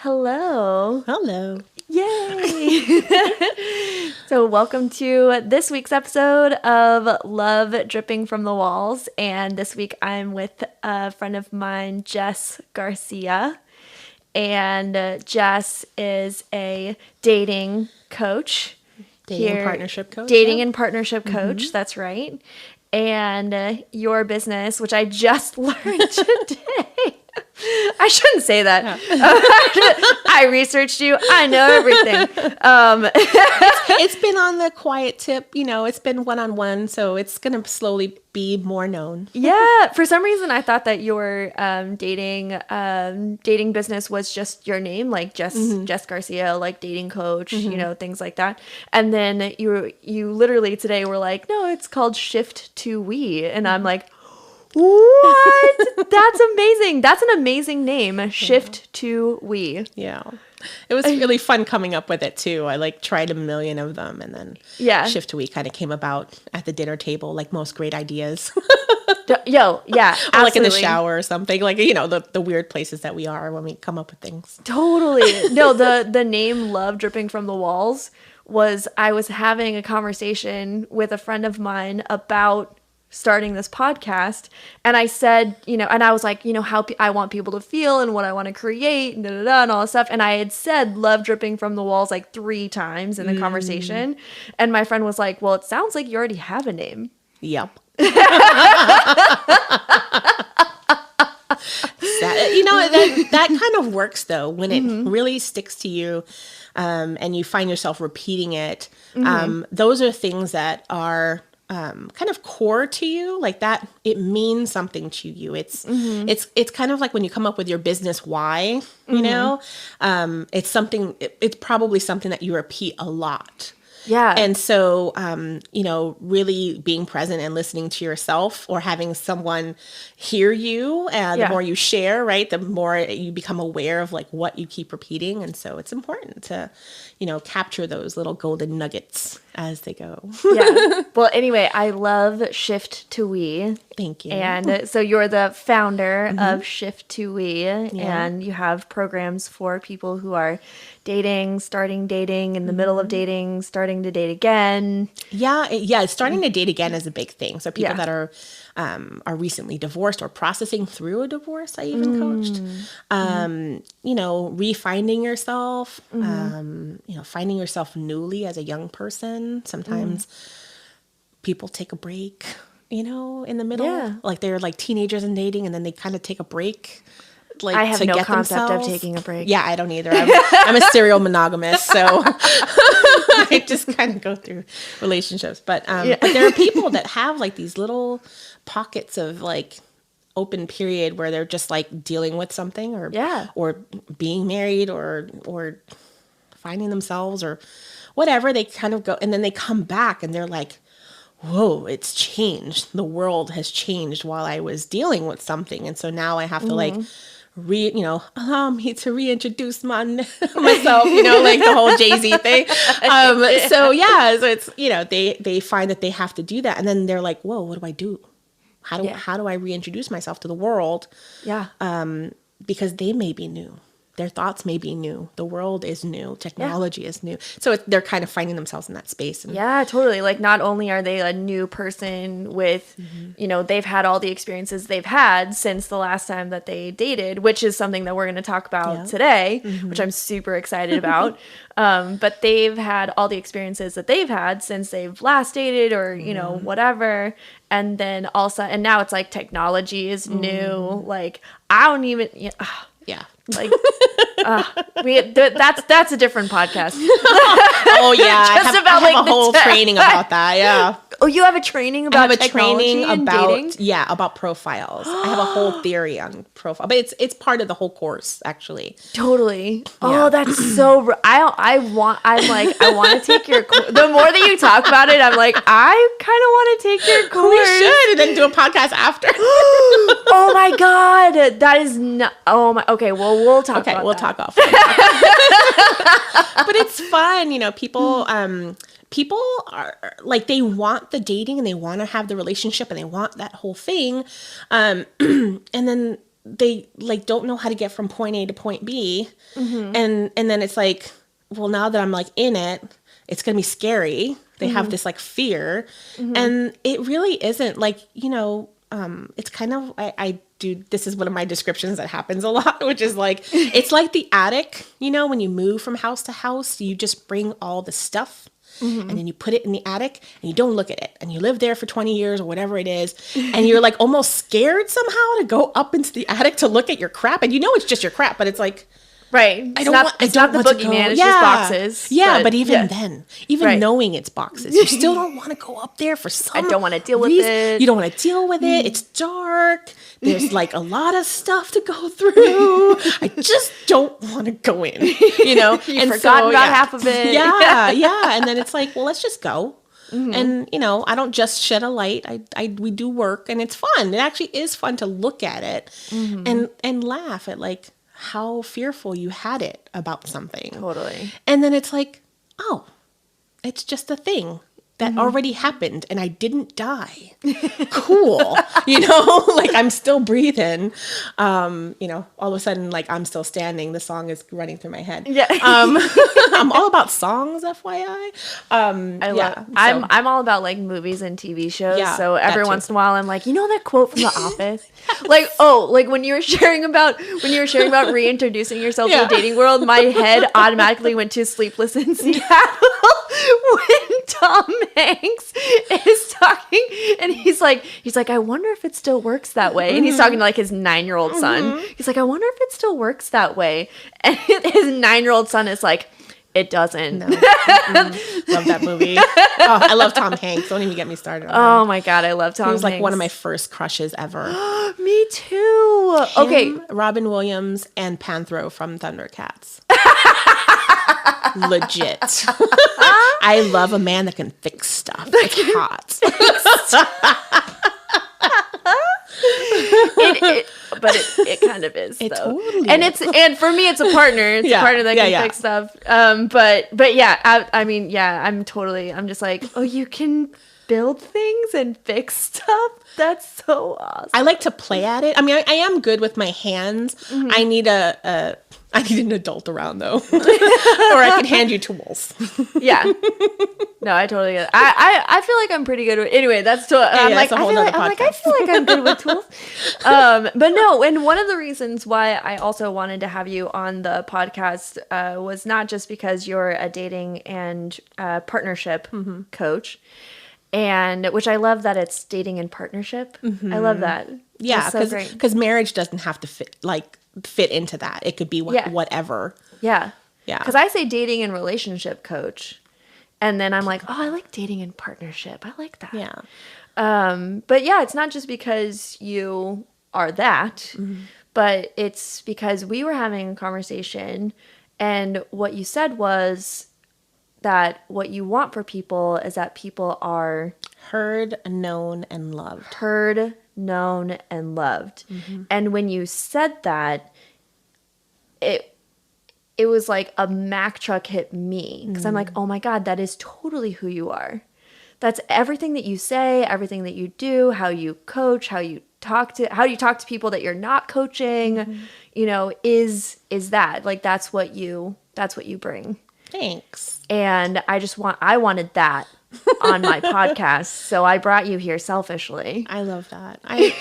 Hello. Hello. Yay. So welcome to this week's episode of Love Dripping from the Walls. And this week I'm with a friend of mine, Jess Garcia. And Jess is a dating coach. Dating and partnership coach. Dating and partnership coach, that's right. And your business, which I just learned today. I shouldn't say that. I researched you. I know everything. It's been on the quiet tip. It's been one-on-one, so it's going to slowly be more known. Yeah. For some reason, I thought that your dating business was just your name, like Jess Garcia, like dating coach, things like that. And then you literally today were like, no, it's called Shift to We. And I'm like, what? That's amazing. That's an amazing name. Shift to We. Yeah. It was really fun coming up with it too. I tried a million of them, and then Shift to We kind of came about at the dinner table, like most great ideas. Yeah, or like in the shower or something, the weird places that we are when we come up with things. Totally. No, the name Love Dripping from the Walls was, I was having a conversation with a friend of mine about starting this podcast, and I said, and I was like, how I want people to feel and what I want to create and all this stuff, and I had said Love Dripping from the Walls like 3 times in the conversation, and my friend was like, well, it sounds like you already have a name. Yep. That kind of works though when it really sticks to you, and you find yourself repeating it. Those are things that are kind of core to you, like that. It means something to you. It's kind of like when you come up with your business why. It's something. It's probably something that you repeat a lot. Yeah. And so, really being present and listening to yourself, or having someone hear you, the more you share, right, the more you become aware of like what you keep repeating. And so it's important to, capture those little golden nuggets as they go. Yeah. Well, anyway, I love Shift to We. Thank you. And so you're the founder of Shift to We, and you have programs for people who are dating, starting dating, in the middle of dating, starting to date again. Yeah. Starting to date again is a big thing. So people that are recently divorced or processing through a divorce, I even coached. Refinding yourself, finding yourself newly as a young person. Sometimes people take a break, in the middle. Yeah. Like they're like teenagers and dating, and then they kind of take a break. Like, I have to no get concept themselves. of taking a break. Yeah, I don't either. I'm a serial monogamist, so I just kind of go through relationships. But there are people that have like these little pockets of like open period where they're just like dealing with something, or being married, or finding themselves, or whatever. They kind of go, and then they come back and they're like, whoa, it's changed. The world has changed while I was dealing with something. And so now I have to allow me to reintroduce myself, like the whole Jay-Z thing. So it's, they find that they have to do that. And then they're like, whoa, what do I do? How do I reintroduce myself to the world? Yeah. Because they may be new. Their thoughts may be new. The world is new. Technology is new. So they're kind of finding themselves in that space. Yeah, totally. Like, not only are they a new person with, they've had all the experiences they've had since the last time that they dated, which is something that we're going to talk about today, which I'm super excited about. But they've had all the experiences that they've had since they've last dated, or, whatever. And then also, and now it's like technology is new. Like, I don't even... Yeah. Like, that's a different podcast. Oh yeah, I have a whole training about that. Yeah. Oh, you have a training about technology and dating? Yeah, about profiles. I have a whole theory on profile, but it's part of the whole course, actually. Totally. Yeah. Oh, that's so. I want to take your. The more that you talk about it, I'm like, I kind of want to take your course. We should, and then do a podcast after. Oh my god, that is not. Oh my. Okay, well we'll talk. Okay, about we'll that. talk off. But it's fun, people. People are like, they want the dating and they want to have the relationship and they want that whole thing. And then they like don't know how to get from point A to point B. And then it's like, well, now that I'm like in it, it's going to be scary. They have this like fear. And it really isn't like, it's kind of, I do, this is one of my descriptions that happens a lot, which is like, it's like the attic, when you move from house to house, you just bring all the stuff. And then you put it in the attic and you don't look at it. And you live there for 20 years or whatever it is. And you're like almost scared somehow to go up into the attic to look at your crap. And it's just your crap, but it's like, right. It's not the boogeyman, it's just boxes. Yeah, but even then, knowing it's boxes, you still don't want to go up there for some I don't want to deal with it. You don't want to deal with it. It's dark. There's like a lot of stuff to go through. I just don't want to go in, You've forgotten about half of it. Yeah. And then it's like, well, let's just go. And, I don't just shed a light. We do work and it's fun. It actually is fun to look at it and laugh at like how fearful you had it about something. Totally. And then it's like, oh, it's just a thing that already happened and I didn't die. Cool. Like I'm still breathing. All of a sudden, like I'm still standing. The song is running through my head. Yeah. I'm all about songs, FYI. I'm all about like movies and TV shows. Yeah, so every once in a while I'm like, that quote from The Office? like when you were sharing about reintroducing yourself to the dating world, my head automatically went to Sleepless in Seattle when Tom Hanks is talking and he's like, I wonder if it still works that way. And he's talking to like his 9-year-old son. He's like, I wonder if it still works that way. And his 9-year-old son is like, it doesn't. No. Love that movie. Oh, I love Tom Hanks. Don't even get me started on him. Oh my God, I love Tom Hanks. He was like one of my first crushes ever. Me too. Okay. Robin Williams and Panthro from Thundercats. Legit. I love a man that can fix stuff. It's hot. But it kind of is, it though. Totally and is. And for me it's a partner. It's a partner that can fix stuff. But yeah, I'm just like, oh, you can build things and fix stuff? That's so awesome. I like to play at it. I mean, I am good with my hands. I need an adult around though, or I can hand you tools. Yeah. No, I totally get it. I feel like I'm pretty good with. Anyway, that's to. I feel like I'm good with tools. But no, and one of the reasons why I also wanted to have you on the podcast was not just because you're a dating and partnership coach. And which I love that it's dating and partnership. I love that. Yeah, because marriage doesn't have to fit into that. It could be whatever. Yeah. Because I say dating and relationship coach, and then I'm like, oh, I like dating and partnership. I like that. Yeah. But yeah, it's not just because you are that, but it's because we were having a conversation, and what you said was that what you want for people is that people are heard, known, and loved. Heard, known, and loved. And when you said that, it was like a Mack truck hit me. Because I'm like, oh my God, that is totally who you are. That's everything that you say, everything that you do, how you coach, how you talk to people that you're not coaching, is that. Like that's what you bring. Thanks. And I wanted that on my podcast, so I brought you here selfishly. I love that. I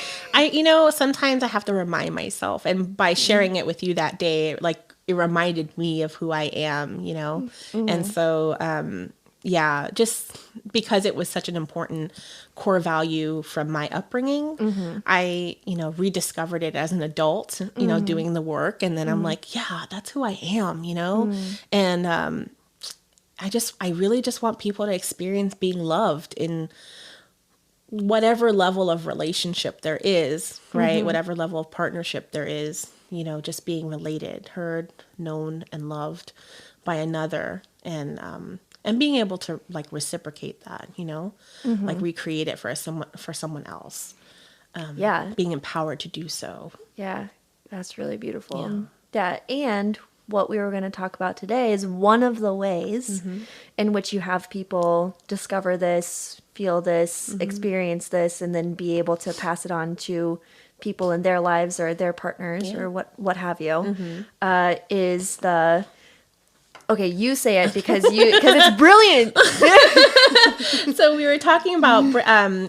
sometimes I have to remind myself, and by sharing it with you that day, like it reminded me of who I am, and so just because it was such an important core value from my upbringing, I rediscovered it as an adult, doing the work, and then I'm like, yeah, that's who I am, and I really just want people to experience being loved in whatever level of relationship there is, right? Whatever level of partnership there is, just being related, heard, known, and loved by another, and being able to like reciprocate that, like recreate it for someone else. Being empowered to do so. Yeah, that's really beautiful. Yeah, and what we were going to talk about today is one of the ways in which you have people discover this, feel this, experience this, and then be able to pass it on to people in their lives or their partners or what have you, is the, okay, you say it because it's brilliant. So we were talking about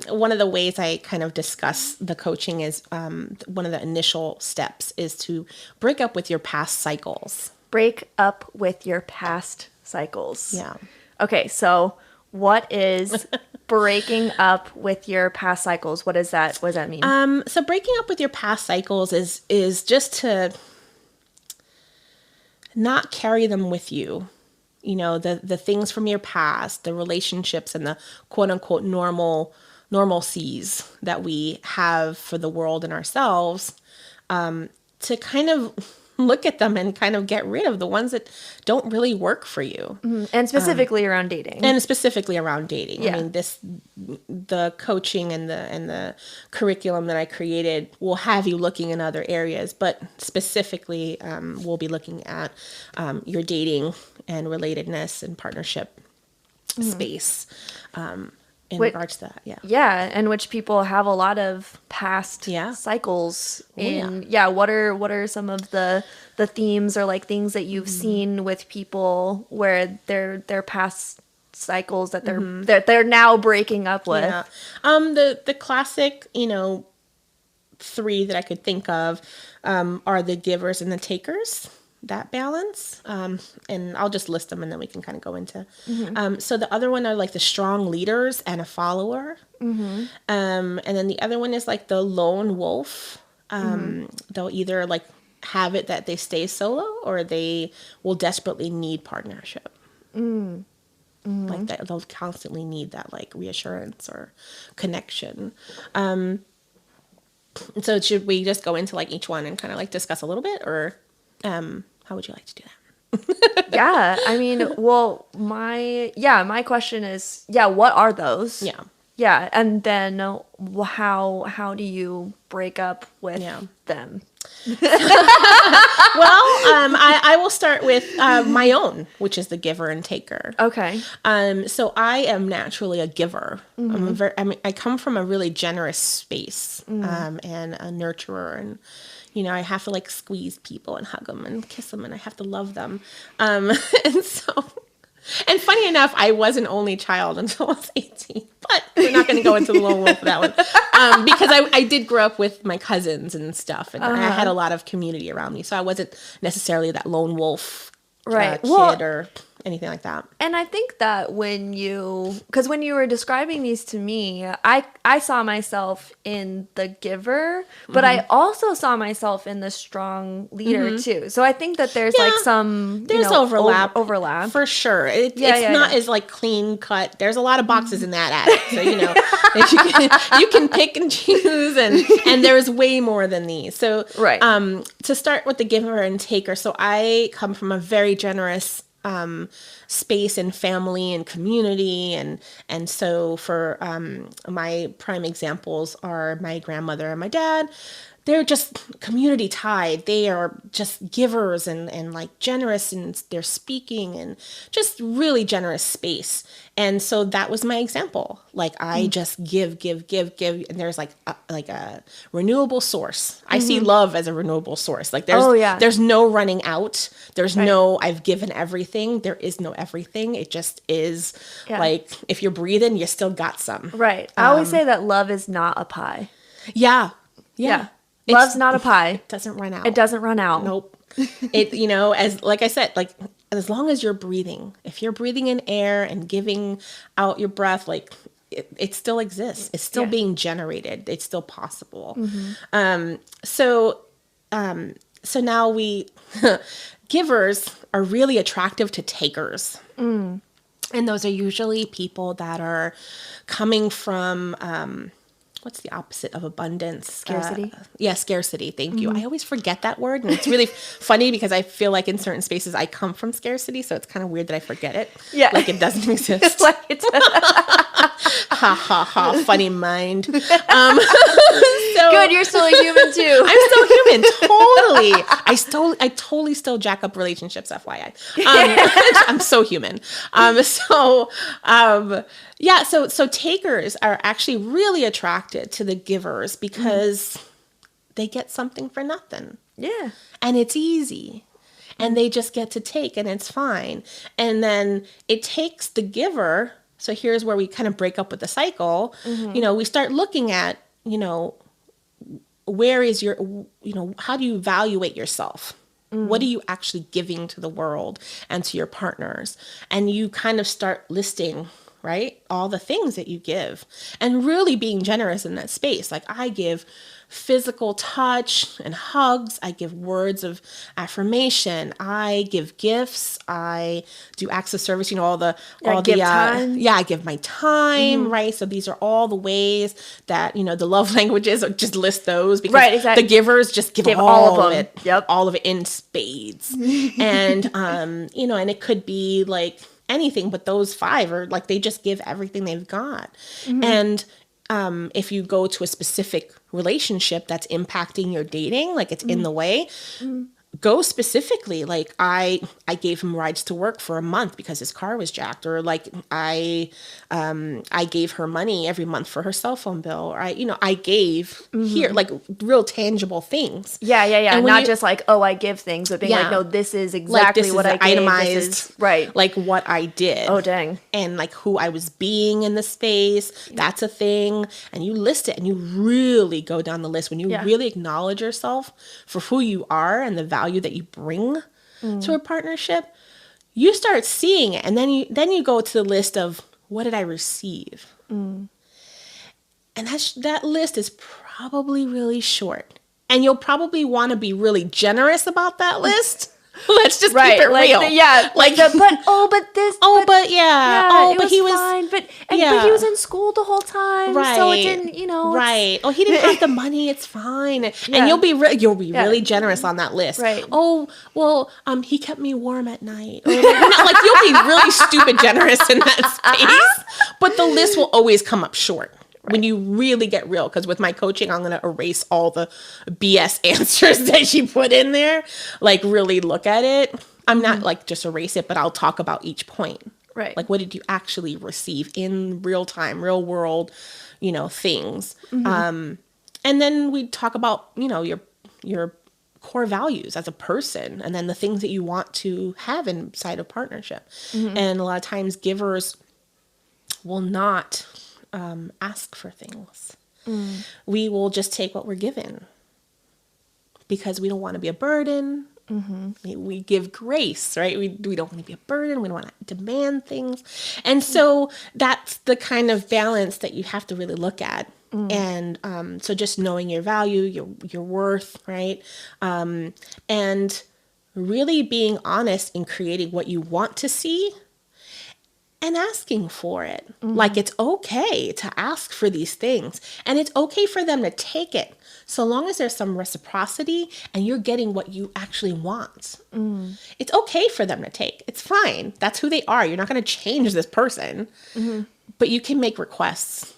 one of the ways I kind of discuss the coaching is one of the initial steps is to break up with your past cycles. Break up with your past cycles. Yeah. Okay, so what is breaking up with your past cycles? What does that mean? So breaking up with your past cycles is just to not carry them with you. You know, the things from your past, the relationships and the quote unquote normalcies that we have for the world and ourselves, to kind of look at them and kind of get rid of the ones that don't really work for you. And specifically around dating. And specifically around dating. Yeah. I mean, the coaching and the curriculum that I created will have you looking in other areas, but specifically we'll be looking at your dating and relatedness and partnership space. In regards to that, yeah, in which people have a lot of past cycles. What are some of the themes or like things that you've seen with people where their past cycles that they're now breaking up with? Yeah, the classic, three that I could think of are the givers and the takers. That balance, and I'll just list them and then we can kind of go into. So the other one are like the strong leaders and a follower, and then the other one is like the lone wolf. They'll either like have it that they stay solo or they will desperately need partnership. Like that, they'll constantly need that like reassurance or connection. So should we just go into like each one and kind of like discuss a little bit, or how would you like to do that? Yeah, I mean, well, my question is, what are those? Yeah, and then how do you break up with them? Well, I will start with my own, which is the giver and taker. Okay. So I am naturally a giver. I come from a really generous space, and a nurturer, and I have to like squeeze people and hug them and kiss them, and I have to love them. And funny enough, I was an only child until I was 18, but we're not going to go into the lone wolf for that one. Because I did grow up with my cousins and stuff, and I had a lot of community around me. So I wasn't necessarily that lone wolf kid or anything like that. And I think that because when you were describing these to me, I saw myself in the giver, but I also saw myself in the strong leader too. So I think that there's like some overlap for sure. It's not as like clean cut. There's a lot of boxes in that attic, so you can pick and choose, and there's way more than these. So to start with the giver and taker. So I come from a very generous space and family and community, and so for my prime examples are my grandmother and my dad. They're just community tied. They are just givers and like generous, and they're speaking and just really generous space. And so that was my example. Like I just give, and there's like a renewable source. I see love as a renewable source. Like there's no running out. There's no I've given everything. There is no everything. It just is like if you're breathing, you still got some. Right. I always say that love is not a pie. Yeah. Love's not a pie. It doesn't run out. It doesn't run out. Nope. It, as like I said, like as long as you're breathing, if you're breathing in air and giving out your breath, like it still exists. It's still being generated. It's still possible. So now we givers are really attractive to takers. And those are usually people that are coming from, what's the opposite of abundance? Scarcity. Scarcity. Thank you. I always forget that word. And it's really funny because I feel like in certain spaces I come from scarcity. So it's kind of weird that I forget it. Yeah. Like it doesn't exist. It's like it's ha ha ha. Funny mind. Good. You're still a human too. I'm still human. Totally. I totally still jack up relationships. FYI. I'm so human. So takers are actually really attracted to the givers because they get something for nothing. Yeah. And it's easy. And they just get to take, and it's fine. And then it takes the giver. So here's where we kind of break up with the cycle. We start looking at, where is your, how do you evaluate yourself? What are you actually giving to the world and to your partners? And you kind of start listing, right, all the things that you give and really being generous in that space. Like, I give physical touch and hugs. I give words of affirmation. I give gifts. I do acts of service. I give my time. Right. So these are all the ways that the love languages. Just list those because exactly. The givers just give all of it. Yep. All of it in spades. And and it could be like anything, but those 5 are like they just give everything they've got. And if you go to a specific relationship that's impacting your dating, like it's in the way, go specifically. Like I gave him rides to work for a month because his car was jacked, or like I gave her money every month for her cell phone bill, or I gave here, like real tangible things. Yeah. And not just like, oh, I give things, but being like, no, this is exactly what I gave. Itemized, this is, right. Like what I did. Oh, dang. And like who I was being in the space. That's a thing. And you list it and you really go down the list. When you really acknowledge yourself for who you are and the value that you bring to a partnership, you start seeing it. And then you go to the list of, what did I receive? And that list is probably really short. And you'll probably want to be really generous about that list. Let's just keep it real. But he was fine, but he was in school the whole time, right? So it didn't, right? Oh, he didn't have the money. It's fine, and you'll be really generous on that list, right? Oh, well, he kept me warm at night, or, you'll be really stupid generous in that space, but the list will always come up short. Right. When you really get real, because with my coaching, I'm going to erase all the BS answers that you put in there. Like, really look at it. I'm not like just erase it, but I'll talk about each point. Right. Like, what did you actually receive in real time, real world, things. And then we talk about, your core values as a person, and then the things that you want to have inside a partnership. And a lot of times givers will not ask for things. We will just take what we're given because we don't want to be a burden. We give grace, right? We don't want to be a burden. We don't want to demand things. And so that's the kind of balance that you have to really look at. And so just knowing your value, your worth, right? And really being honest in creating what you want to see and asking for it. Like, it's okay to ask for these things, and it's okay for them to take it, so long as there's some reciprocity and you're getting what you actually want. It's okay for them to take. It's fine. That's who they are. You're not going to change this person, but you can make requests,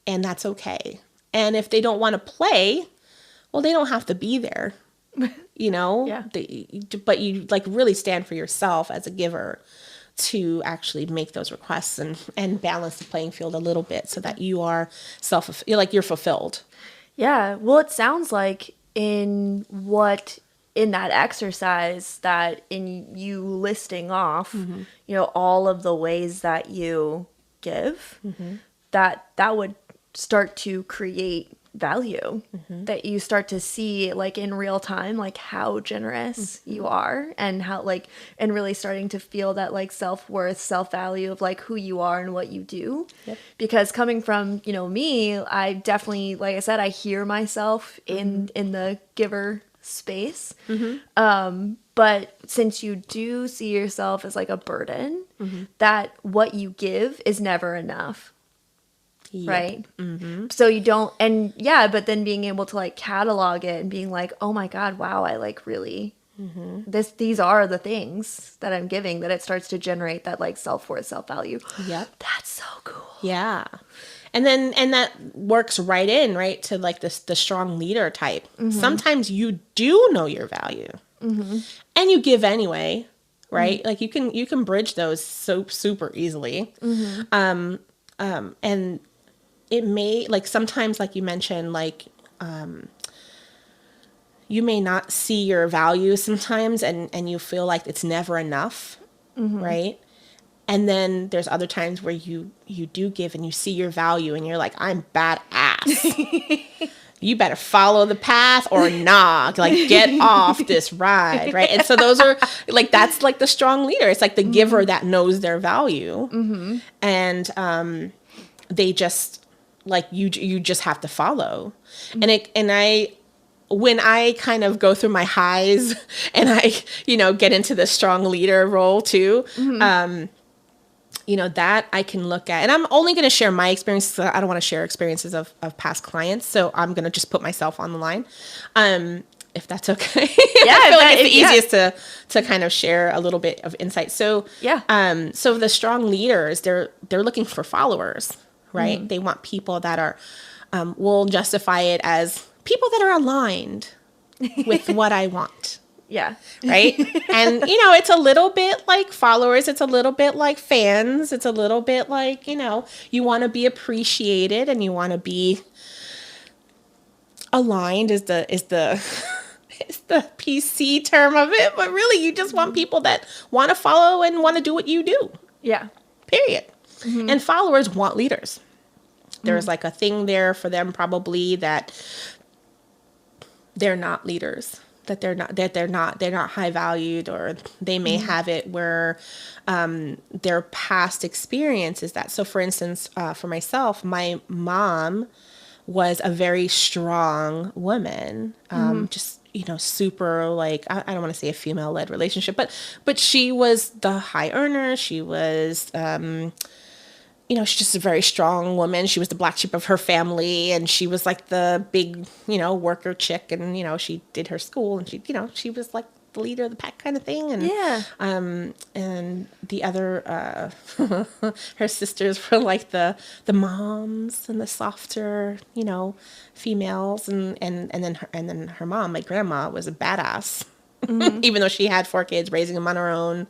and that's okay. And if they don't want to play, well, they don't have to be there, Yeah. But you like really stand for yourself as a giver to actually make those requests and balance the playing field a little bit so that you are you're fulfilled. Yeah. Well, it sounds like in that exercise, that in you listing off, all of the ways that you give, that would start to create value, that you start to see like in real time, like how generous you are, and how and really starting to feel that like self-worth, self-value of like who you are and what you do. Because coming from me, I definitely, like I said, I hear myself in the giver space, but since you do see yourself as like a burden, that what you give is never enough. Right. So you don't, but then being able to like catalog it and being like, oh my God, wow, I like really, these are the things that I'm giving, that it starts to generate that like self-worth, self-value. That's so cool. Yeah. And that works right to like the strong leader type. Sometimes you do know your value and you give anyway, right? Like you can bridge those so super easily. And it may, like sometimes, like you mentioned, like you may not see your value sometimes, and you feel like it's never enough, right? And then there's other times where you do give and you see your value and you're like, I'm badass. You better follow the path or not. Like, get off this ride, right? And so those are like, that's like the strong leader. It's like the giver that knows their value. And they just like, you just have to follow. And when I kind of go through my highs and I, get into the strong leader role too, that I can look at, and I'm only going to share my experiences. I don't want to share experiences of past clients. So I'm going to just put myself on the line. If that's okay. Yeah. I feel like it's the easiest to kind of share a little bit of insight. So, so the strong leaders, they're looking for followers, right? They want people that are, will justify it as people that are aligned with what I want. Yeah. Right. And, it's a little bit like followers. It's a little bit like fans. It's a little bit like, you want to be appreciated and you want to be aligned is the is the PC term of it. But really, you just want people that want to follow and want to do what you do. Yeah. Period. And followers want leaders. There's like a thing there for them probably that they're not leaders. That they're not high valued, or they may have it where their past experience is that. So for instance, for myself, my mom was a very strong woman, just, super like, I don't want to say a female led relationship, but she was the high earner. She was, she's just a very strong woman. She was the black sheep of her family, and she was like the big, worker chick, and, she did her school, and she was like the leader of the pack kind of thing. And, and the other, her sisters were like the moms and the softer, females. And then her mom, my grandma, was a badass. Even though she had 4 kids, raising them on her own,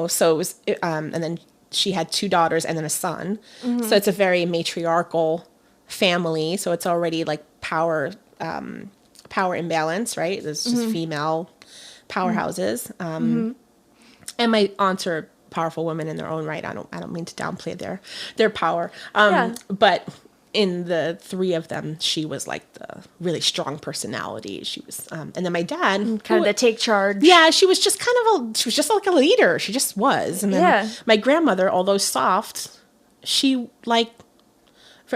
so it was, and then she had 2 daughters and then a son. So it's a very matriarchal family. So it's already like power imbalance, right? There's just female powerhouses. And my aunts are powerful women in their own right. I don't mean to downplay their power. But in the 3 of them, she was like the really strong personality. She was, and then my dad, kind of the take charge. Yeah, she was just she was just like a leader. She just was. And then my grandmother, although soft, she like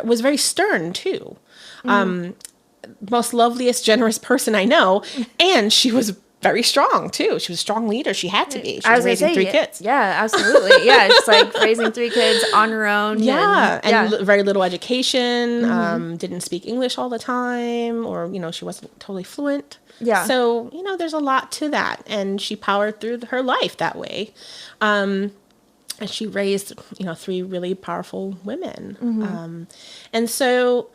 was very stern too. Most loveliest, generous person I know, and she was very strong too. She was a strong leader. She had to be. She was raising 3 kids. Yeah, absolutely. Yeah, just like raising 3 kids on her own. And very little education. Didn't speak English all the time, or she wasn't totally fluent. Yeah. So there's a lot to that, and she powered through her life that way. And she raised 3 really powerful women. And so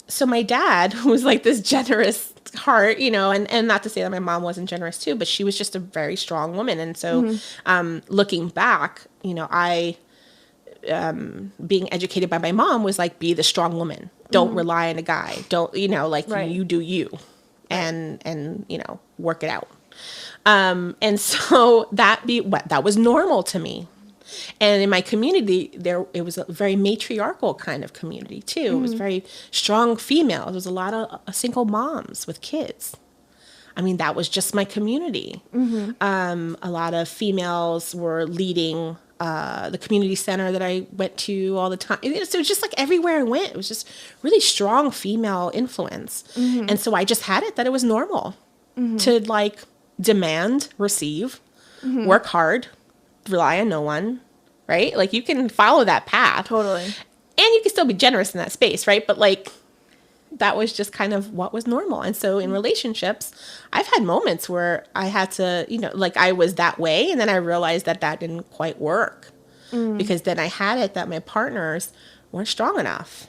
so my dad, who was like this generous heart, and not to say that my mom wasn't generous too, but she was just a very strong woman. And so looking back, I being educated by my mom was like, be the strong woman. Don't rely on a guy. Don't, you do you and work it out. And so that was normal to me. And in my community, it was a very matriarchal kind of community too. It was very strong female. There was a lot of single moms with kids. I mean, that was just my community. A lot of females were leading the community center that I went to all the time. So it was just like everywhere I went, it was just really strong female influence. And so I just had it that it was normal to like demand, receive, work hard, rely on no one, right? Like you can follow that path. Totally. And you can still be generous in that space, right? But like that was just kind of what was normal. And so in relationships, I've had moments where I had to, like I was that way. And then I realized that didn't quite work because then I had it that my partners weren't strong enough.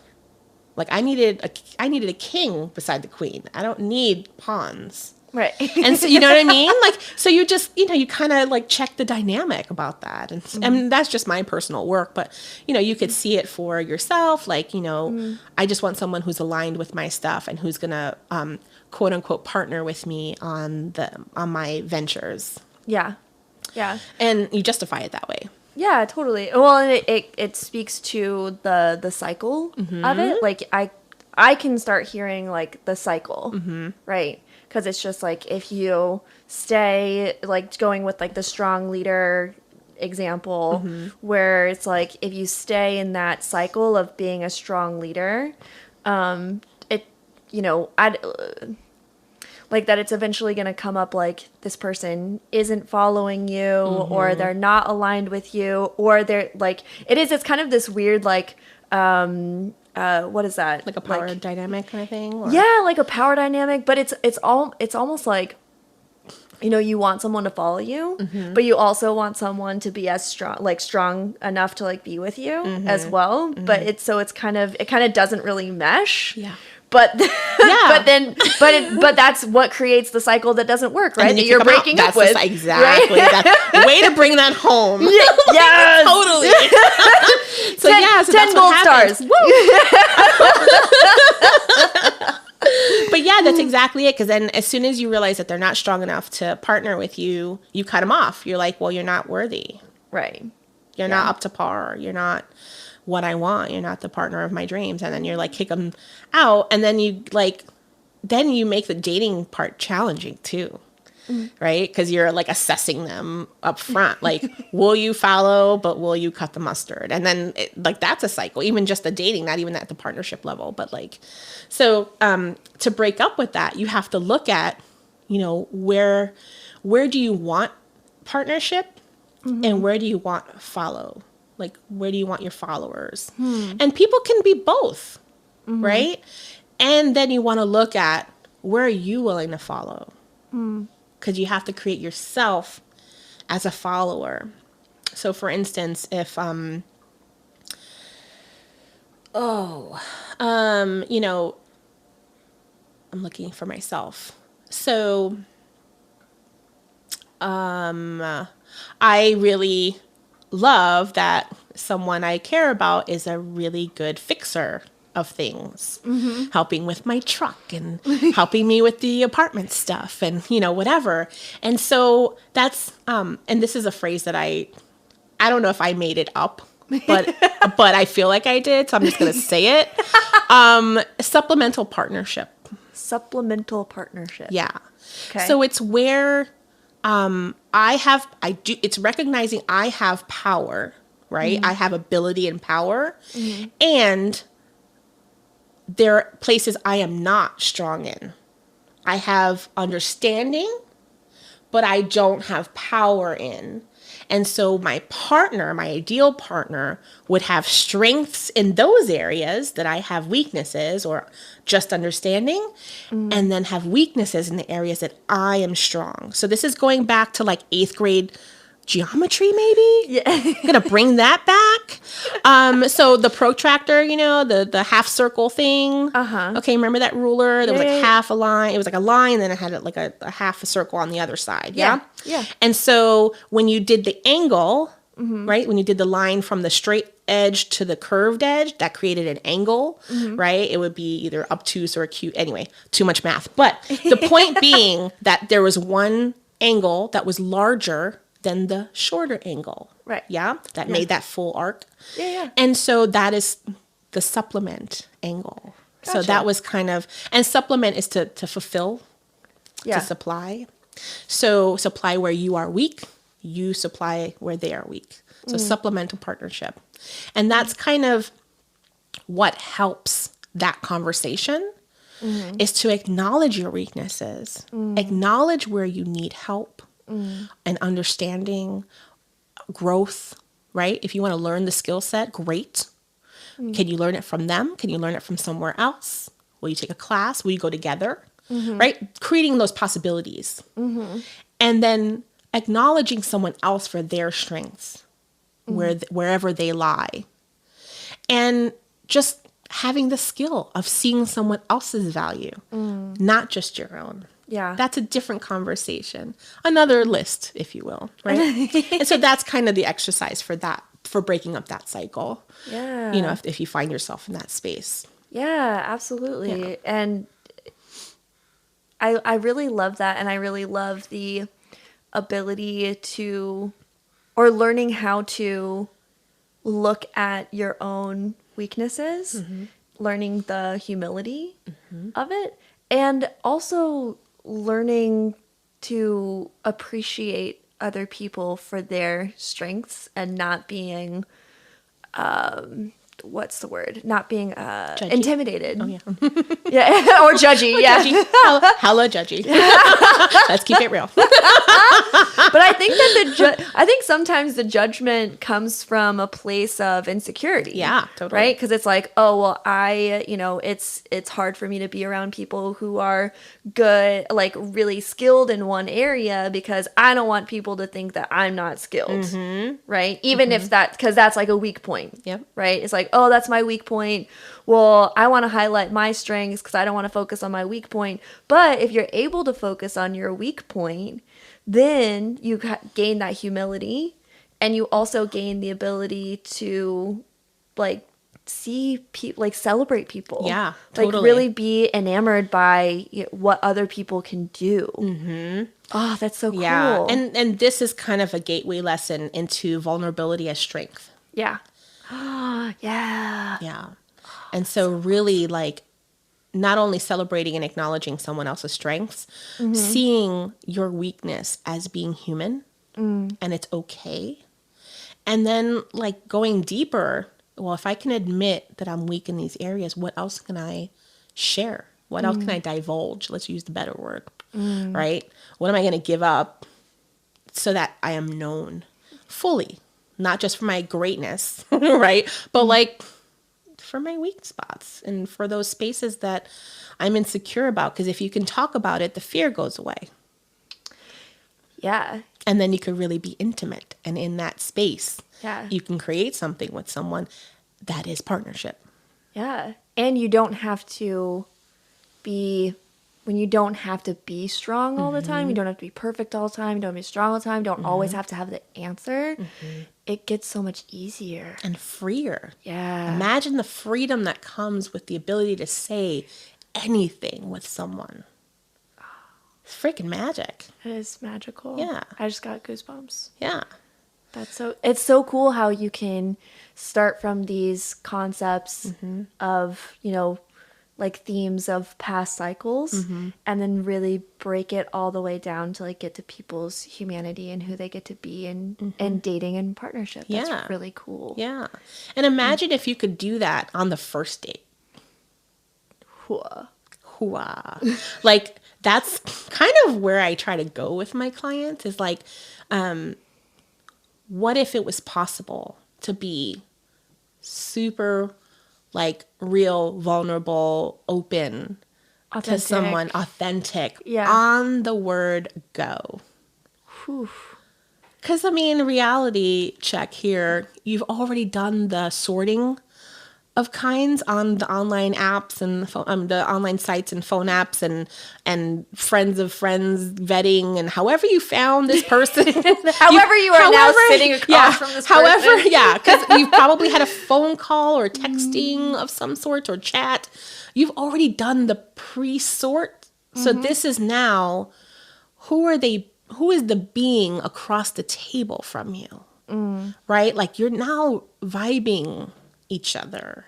Like I needed a king beside the queen. I don't need pawns. Right. And so, you know what I mean? Like, so you just, you kind of like check the dynamic about that. And that's just my personal work, but you could see it for yourself. Like, I just want someone who's aligned with my stuff and who's going to quote unquote partner with me on my ventures. Yeah. Yeah. And you justify it that way. Yeah, totally. Well, and it speaks to the cycle of it. Like I can start hearing like the cycle, right? Because it's just like if you stay like going with like the strong leader example, where it's like if you stay in that cycle of being a strong leader, it I like that it's eventually going to come up like this person isn't following you or they're not aligned with you or they're like it's kind of this weird like what is that, like a power dynamic kind of thing, or? Yeah, like a power dynamic, but it's almost like you want someone to follow you, but you also want someone to be as strong enough to like be with you as well, but it kind of doesn't really mesh. Yeah. But but that's what creates the cycle that doesn't work, right? That you're breaking up with. Exactly. Right? That's way to bring that home. Yes. Totally. So 10 gold stars. Woo! But yeah, that's exactly it. Because then as soon as you realize that they're not strong enough to partner with you, you cut them off. You're like, well, you're not worthy. Right. You're not up to par. You're not what I want. You're not the partner of my dreams. And then you're like, kick them out. And then you make the dating part challenging too. Right? Because you're like assessing them up front. Like, will you follow, but will you cut the mustard? And then that's a cycle, even just the dating, not even at the partnership level. But so to break up with that, you have to look at, where do you want partnership and where do you want follow? Like, where do you want your followers? And people can be both, right? And then you want to look at where are you willing to follow? Because you have to create yourself as a follower. So, for instance, if, I'm looking for myself. So, I really love that someone I care about is a really good fixer of things, helping with my truck and helping me with the apartment stuff and, whatever. And so that's, and this is a phrase that I don't know if I made it up, but I feel like I did. So I'm just going to say it. Supplemental partnership. Supplemental partnership. Yeah. Okay. So it's where, it's recognizing I have power, right? I have ability and power, and there are places I am not strong in. I have understanding, but I don't have power in. And so my partner, my ideal partner, would have strengths in those areas that I have weaknesses or just understanding, and then have weaknesses in the areas that I am strong. So this is going back to like 8th grade geometry, maybe? Yeah. I'm going to bring that back. So the protractor, the half circle thing. Okay, remember that ruler? There was like half a line. It was like a line, then it had like a half a circle on the other side. Yeah? Yeah. And so when you did the angle, right? When you did the line from the straight edge to the curved edge, that created an angle, right? It would be either obtuse or acute. Anyway, too much math. But the point being that there was one angle that was larger than the shorter angle. Right. Yeah? That made that full arc. Yeah. And so that is the supplement angle. Gotcha. So that was kind of, and supplement is to fulfill, Yeah. to supply. So supply where you are weak, you supply where they are weak. So supplemental partnership. And that's kind of what helps that conversation is to acknowledge your weaknesses, acknowledge where you need help and understanding, growth, right? If you want to learn the skill set, great. Can you learn it from them? Can you learn it from somewhere else? Will you take a class? Will you go together? Right? Creating those possibilities. And then acknowledging someone else for their strengths, wherever they lie. And just having the skill of seeing someone else's value, not just your own. Yeah. That's a different conversation. Another list, if you will, right? And so that's kind of the exercise for that, for breaking up that cycle. Yeah. If you find yourself in that space. Yeah, absolutely. Yeah. And I really love that. And I really love the ability to, or learning how to look at your own weaknesses, learning the humility of it, and also learning to appreciate other people for their strengths and not being what's the word? Not being intimidated. Oh, yeah. Yeah. Or judgy. Yeah. Judgy. Hella judgy. Let's keep it real. But I think that I think sometimes the judgment comes from a place of insecurity. Yeah, totally. Right? Because it's like, oh, well, it's hard for me to be around people who are good, like really skilled in one area, because I don't want people to think that I'm not skilled. Right? Even if because that's like a weak point. Yep. Right? It's like, oh, that's my weak point. Well, I want to highlight my strengths because I don't want to focus on my weak point. But if you're able to focus on your weak point, then you gain that humility, and you also gain the ability to like see people, like celebrate people. Yeah, totally. Like really be enamored by what other people can do. Oh, that's so cool. Yeah, and this is kind of a gateway lesson into vulnerability as strength. Yeah. Yeah. Yeah. And so really like not only celebrating and acknowledging someone else's strengths, seeing your weakness as being human and it's okay. And then like going deeper, well, if I can admit that I'm weak in these areas, what else can I share? What else can I divulge? Let's use the better word, right? What am I going to give up so that I am known fully? Not just for my greatness, right? But like for my weak spots and for those spaces that I'm insecure about. Because if you can talk about it, the fear goes away. Yeah. And then you could really be intimate. And in that space, Yeah. you can create something with someone that is partnership. Yeah. And you don't have to be, when you don't have to be strong all the time, you don't have to be perfect all the time, you don't have to be strong all the time, don't always have to have the answer. It gets so much easier. And freer. Yeah. Imagine the freedom that comes with the ability to say anything with someone. It's freaking magic. It is magical. Yeah. I just got goosebumps. Yeah. It's so cool how you can start from these concepts of, like themes of past cycles and then really break it all the way down to like get to people's humanity and who they get to be and dating and partnership. That's really cool. Yeah. And imagine if you could do that on the first date. Hooah. Like that's kind of where I try to go with my clients is like, what if it was possible to be super like real, vulnerable, open to someone, authentic on the word go? Because I mean, reality check here, you've already done the sorting of kinds on the online apps and the online sites and phone apps and friends of friends vetting and however you found this person. however you are now sitting across from this person. Because you've probably had a phone call or texting of some sort or chat. You've already done the pre-sort. So this is now, who is the being across the table from you? Right? Like you're now vibing each other.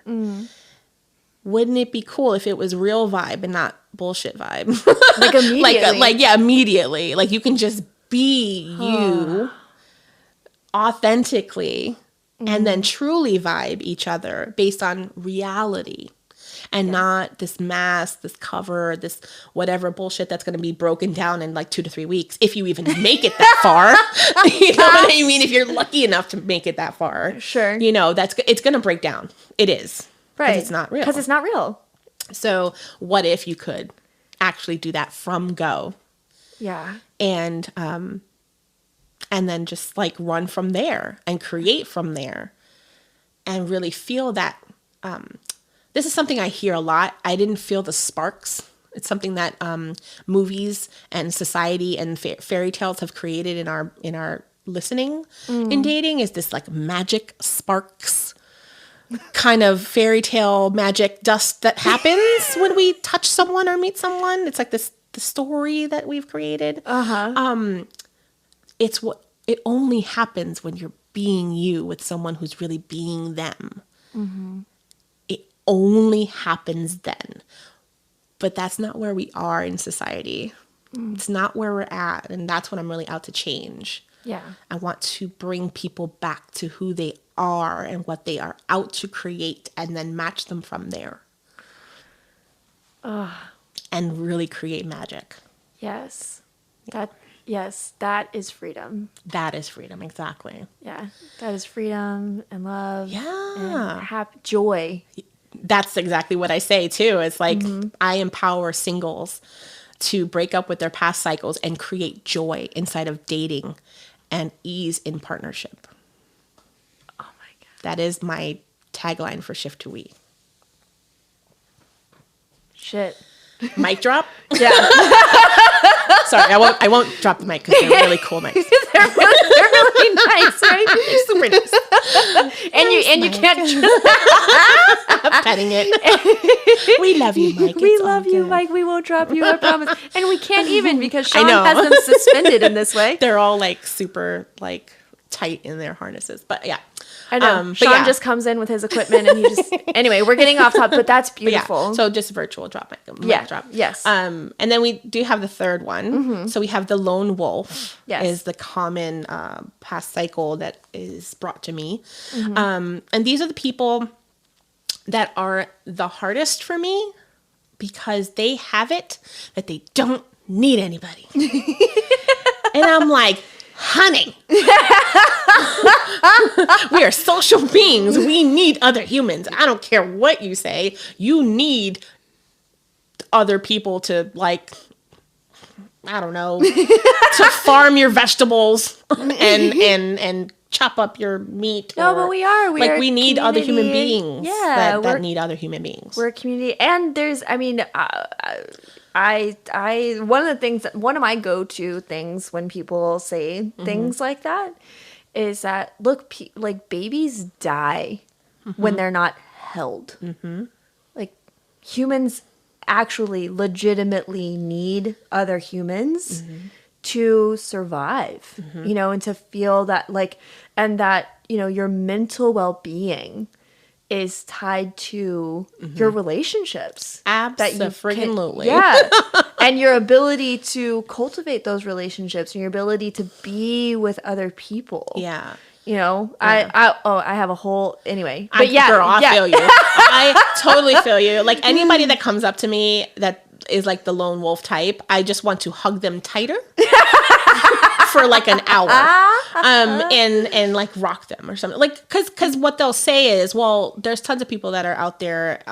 Wouldn't it be cool if it was real vibe and not bullshit vibe? Like immediately. Immediately. Like you can just be you authentically and then truly vibe each other based on reality and not this mask, this cover, this whatever bullshit that's going to be broken down in like 2 to 3 weeks. If you even make it that far, you know what I mean? If you're lucky enough to make it that far, sure. It's going to break down. It is. Right. It's not real. Because it's not real. So what if you could actually do that from go? Yeah. And then just like run from there and create from there and really feel that, this is something I hear a lot. I didn't feel the sparks. It's something that movies and society and fairy tales have created in our listening in dating is this like magic sparks kind of fairy tale magic dust that happens when we touch someone or meet someone. It's like this the story that we've created. It only happens when you're being you with someone who's really being them. It only happens then. But that's not where we are in society. It's not where we're at. And that's what I'm really out to change. Yeah. I want to bring people back to who they are and what they are out to create, and then match them from there. And really create magic. Yes. That is freedom. That is freedom, exactly. Yeah. That is freedom and love. Yeah. And joy. That's exactly what I say too. It's like I empower singles to break up with their past cycles and create joy inside of dating and ease in partnership. Oh my God. That is my tagline for Shift to We. Shit. Mic drop? Yeah. Sorry, I won't drop the mic because they're really cool mics. they're really nice, right? They're super nice. And you can't petting it. We love you, Mike. We It's all love you, good. Mike. We won't drop you, I promise. And we can't even because Sean has them suspended in this way. They're all like super like tight in their harnesses. But yeah. I know. Sean just comes in with his equipment and he just anyway, we're getting off topic, but that's beautiful. Yeah. So just virtual drop mic drop. Yes. And then we do have the third one. So we have the lone wolf. Yes. Is the common past cycle that is brought to me. And these are the people that are the hardest for me because they have it that they don't need anybody. And I'm like, honey, we are social beings. We need other humans. I don't care what you say. You need other people to, like, I don't know, to farm your vegetables and chop up your meat. No, but we need other human beings. Yeah, that need other human beings. We're a community, and there's, I mean, one of my go-to things when people say things like that is that, look, like babies die when they're not held. Like humans actually legitimately need other humans to survive, you know, and to feel that like, and that, you know, your mental well-being is tied to your relationships. Absolutely. Yeah. And your ability to cultivate those relationships and your ability to be with other people. Yeah. You know, I have a whole, anyway. But Girl, I feel you. I totally feel you. Like anybody that comes up to me that is like the lone wolf type, I just want to hug them tighter for like an hour. And like rock them or something. Like, cause what they'll say is, well, there's tons of people that are out there,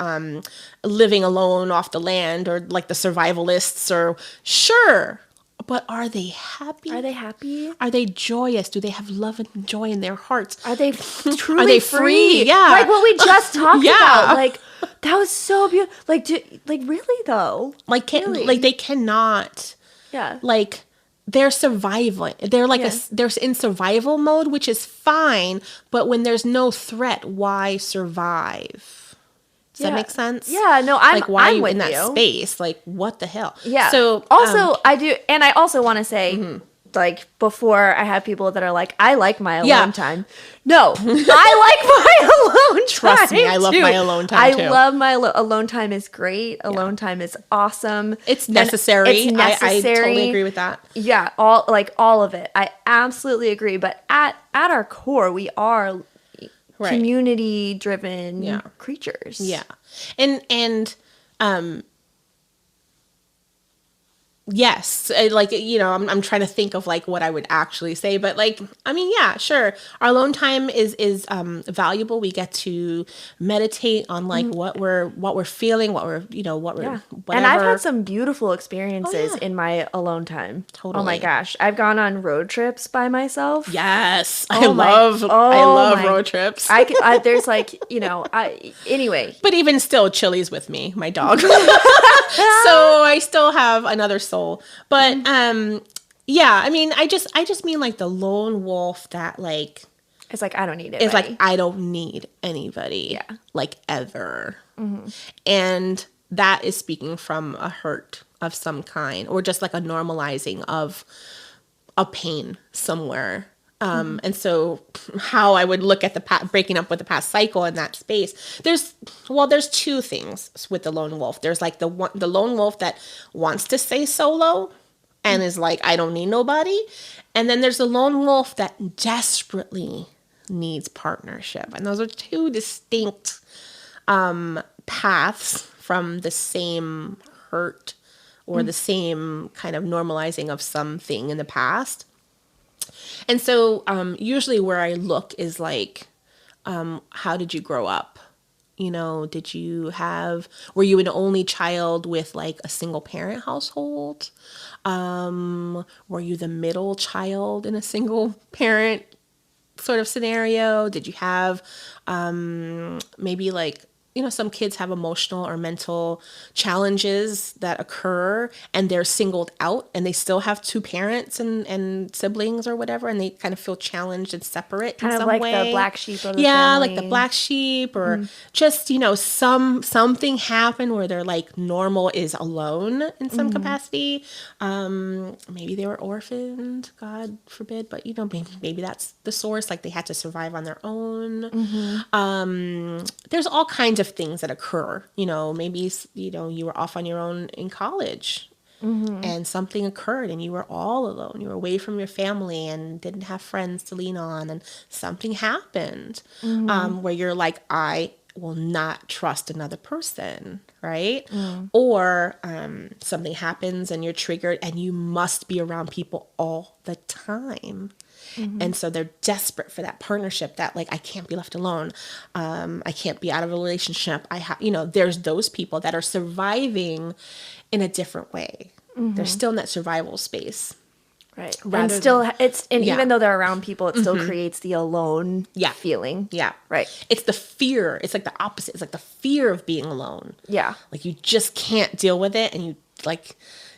living alone off the land, or like the survivalists, or sure. But are they happy? Are they happy? Are they joyous? Do they have love and joy in their hearts? Are they truly free? Yeah. Like what we just talked about. Like, that was so beautiful. Like, really though? Like, like they cannot. Yeah. Like, they're surviving. They're like they're in survival mode, which is fine. But when there's no threat, why survive? Does that make sense? Yeah, no, why I'm are you with in that space? Like, what the hell? Yeah. So also, I do, and I also want to say, like, before I have people that are like, I like my alone time. No, I like my alone time. Trust me, I love my alone time too. I love my alone time. Is great. Alone time is awesome. It's necessary. It's necessary. I totally agree with that. Yeah, all of it. I absolutely agree. But at our core, we are community driven creatures. Yeah. And yes, like, you know, I'm trying to think of like what I would actually say, but like, I mean, yeah, sure. Our alone time is valuable. We get to meditate on like what we're feeling, what we're whatever. And I've had some beautiful experiences in my alone time. Totally. Oh my gosh. I've gone on road trips by myself. Yes. I love road trips. There's like, you know, anyway. But even still, Chili's with me, my dog. So I still have another soul. But yeah, I mean, I just mean like the lone wolf that like, it's like, I don't need anybody. It's like, I don't need anybody. Yeah. Like ever. And that is speaking from a hurt of some kind, or just like a normalizing of a pain somewhere. And so how I would look at the breaking up with the past cycle in that space, there's two things with the lone wolf. There's like the lone wolf that wants to stay solo and is like, I don't need nobody. And then there's the lone wolf that desperately needs partnership. And those are two distinct paths from the same hurt or the same kind of normalizing of something in the past. And so usually where I look is like, how did you grow up? You know, were you an only child with like a single parent household? Were you the middle child in a single parent sort of scenario? Did you have maybe like, you know, some kids have emotional or mental challenges that occur and they're singled out and they still have two parents and siblings or whatever, and they kind of feel challenged and separate in some way. Kind of like the black sheep of the family. Like the black sheep, or just, you know, something happened where they're like normal is alone in some capacity. Maybe they were orphaned, God forbid, but you know, maybe that's the source. Like they had to survive on their own. There's all kinds of things that occur, you know, maybe, you know, you were off on your own in college and something occurred and you were all alone. You were away from your family and didn't have friends to lean on, and something happened where you're like, I will not trust another person, right? Or something happens and you're triggered and you must be around people all the time. And so they're desperate for that partnership, that like, I can't be left alone. I can't be out of a relationship. You know, there's those people that are surviving in a different way. They're still in that survival space. Right. And still, even though they're around people, it still creates the alone feeling. Yeah. Right. It's the fear. It's like the opposite. It's like the fear of being alone. Yeah. Like you just can't deal with it, and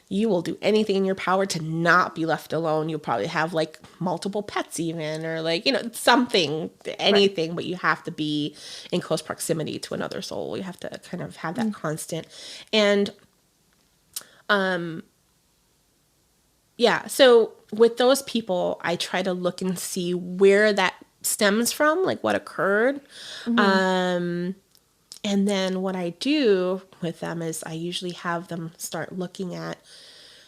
you will do anything in your power to not be left alone. You'll probably have like multiple pets even, or like, you know, anything, right. But you have to be in close proximity to another soul. You have to kind of have that constant. And, so with those people, I try to look and see where that stems from, like what occurred. And then what I do with them is I usually have them start looking at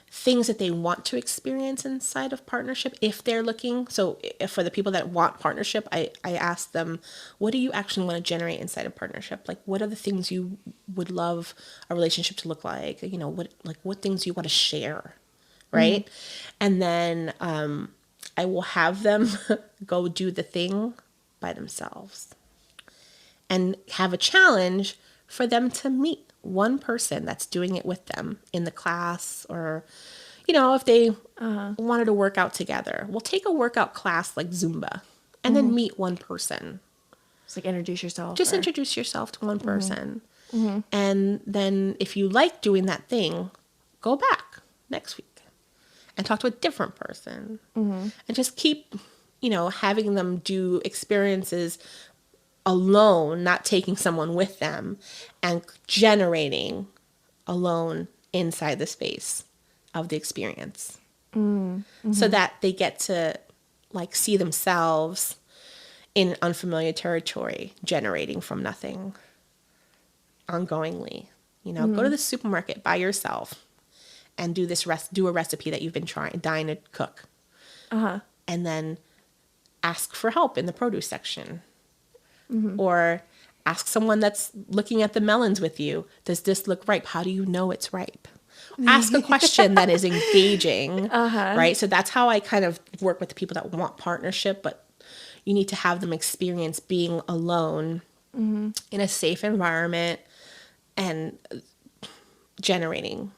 things that they want to experience inside of partnership if they're looking. So if for the people that want partnership, I ask them, what do you actually want to generate inside of partnership? Like, what are the things you would love a relationship to look like? You know, what things you want to share, right? And then I will have them go do the thing by themselves. And have a challenge for them to meet one person that's doing it with them in the class, or, you know, if they wanted to work out together, we'll take a workout class like Zumba and then meet one person. Just like introduce yourself. Just introduce yourself to one person. And then if you like doing that thing, go back next week and talk to a different person. And just keep, you know, having them do experiences alone, not taking someone with them, and generating alone inside the space of the experience. So that they get to like see themselves in unfamiliar territory, generating from nothing ongoingly. You know, go to the supermarket by yourself and do a recipe that you've been dying to cook. And then ask for help in the produce section. Or ask someone that's looking at the melons with you, does this look ripe? How do you know it's ripe? Ask a question that is engaging, right? So that's how I kind of work with the people that want partnership, but you need to have them experience being alone in a safe environment and generating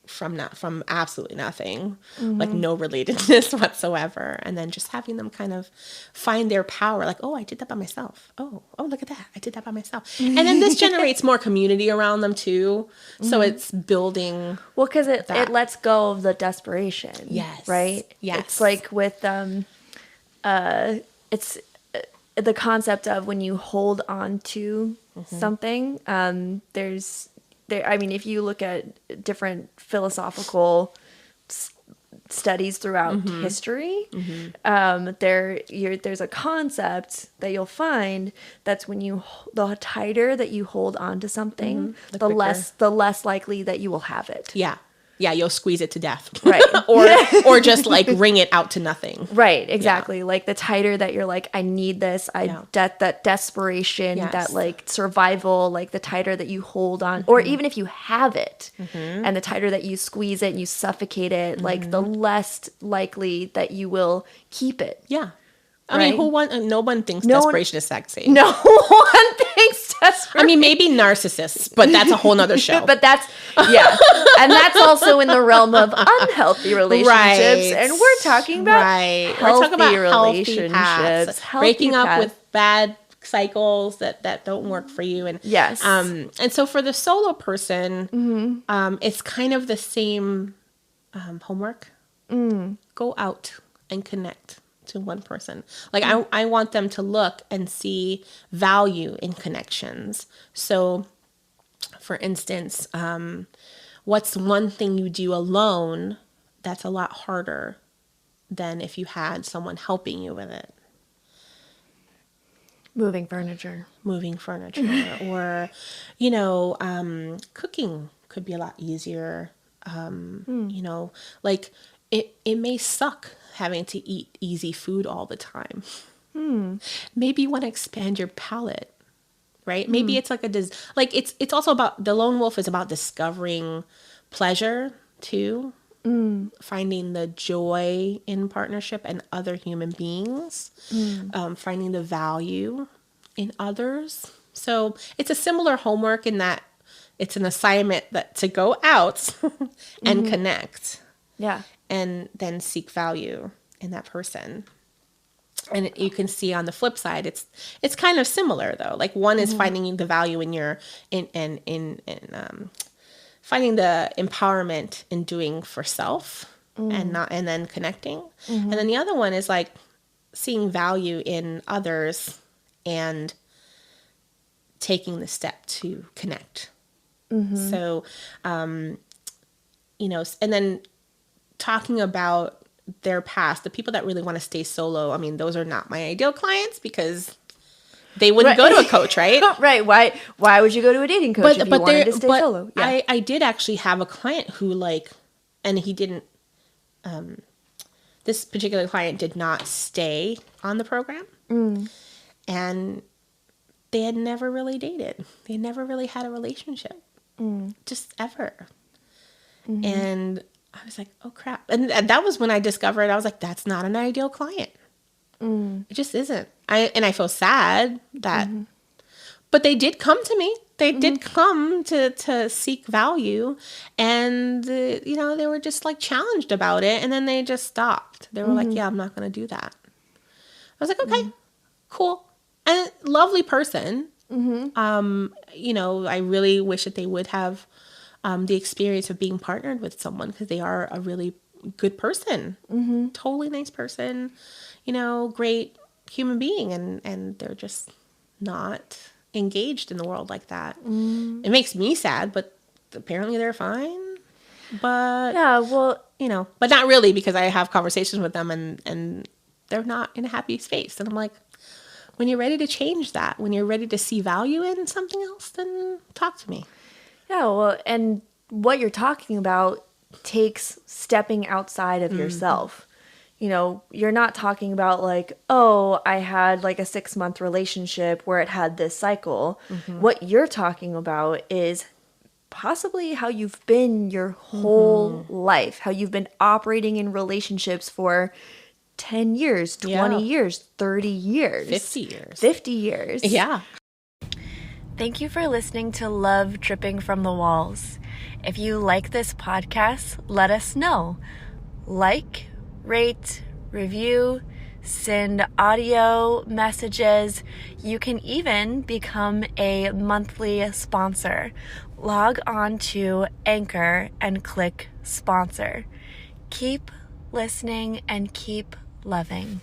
from absolutely nothing, like no relatedness whatsoever. And then just having them kind of find their power, like, oh, I did that by myself. Oh, look at that. I did that by myself. And then this generates more community around them too. So it's building. Well, because it lets go of the desperation. Yes. Right? Yes. It's like with, it's the concept of when you hold on to something, there's I mean, if you look at different philosophical studies throughout history, there's a concept that you'll find that's when the tighter that you hold on to something, the less likely that you will have it. Yeah, you'll squeeze it to death. Right. or just like wring it out to nothing. Right, exactly. Yeah. Like the tighter that you're like, I need this, that desperation, that like survival, like the tighter that you hold on, or even if you have it, and the tighter that you squeeze it and you suffocate it, like the less likely that you will keep it. Yeah. I mean, no one thinks desperation is sexy. No one thinks desperation. I mean, maybe narcissists, but that's a whole nother show. But that's, and that's also in the realm of unhealthy relationships. Right. And we're talking about healthy relationships. Breaking up with bad cycles that don't work for you. And yes. And so for the solo person, it's kind of the same homework. Go out and connect to one person. Like I want them to look and see value in connections. So for instance, what's one thing you do alone that's a lot harder than if you had someone helping you with it? Moving furniture. Or, cooking could be a lot easier. Like it may suck having to eat easy food all the time. Maybe you want to expand your palate, right? Maybe it's like it's also about, the lone wolf is about discovering pleasure too, finding the joy in partnership and other human beings, finding the value in others. So it's a similar homework in that it's an assignment to go out and connect. Yeah. And then seek value in that person. And you can see on the flip side, it's kind of similar though. Like one is finding the value in finding the empowerment in doing for self and then connecting. And then the other one is like seeing value in others and taking the step to connect. So, and then talking about their past, the people that really want to stay solo, I mean, those are not my ideal clients because they wouldn't go to a coach, right? Right. Why would you go to a dating coach if you wanted to stay solo? Yeah. I did actually have a client who and he didn't, this particular client did not stay on the program. And they had never really dated. They never really had a relationship. Just ever. And I was like, oh crap. And that was when I discovered, I was like, that's not an ideal client. It just isn't. I feel sad that, but they did come to me. They did come to seek value, and they were just like challenged about it. And then they just stopped. They were like, yeah, I'm not going to do that. I was like, okay, cool. And lovely person. I really wish that they would have the experience of being partnered with someone, because they are a really good person, totally nice person, great human being, and they're just not engaged in the world like that. It makes me sad, but apparently they're fine. But yeah, well, but not really, because I have conversations with them and they're not in a happy space. And I'm like, when you're ready to change that, when you're ready to see value in something else, then talk to me. Yeah, well, and what you're talking about takes stepping outside of yourself. You're not talking about like, oh, I had like a 6-month relationship where it had this cycle. What you're talking about is possibly how you've been your whole life, how you've been operating in relationships for 10 years, 20 years, 30 years. 50 years. 50 years. Yeah. Thank you for listening to Love Dripping from the Walls. If you like this podcast, let us know. Like, rate, review, send audio messages. You can even become a monthly sponsor. Log on to Anchor and click sponsor. Keep listening and keep loving.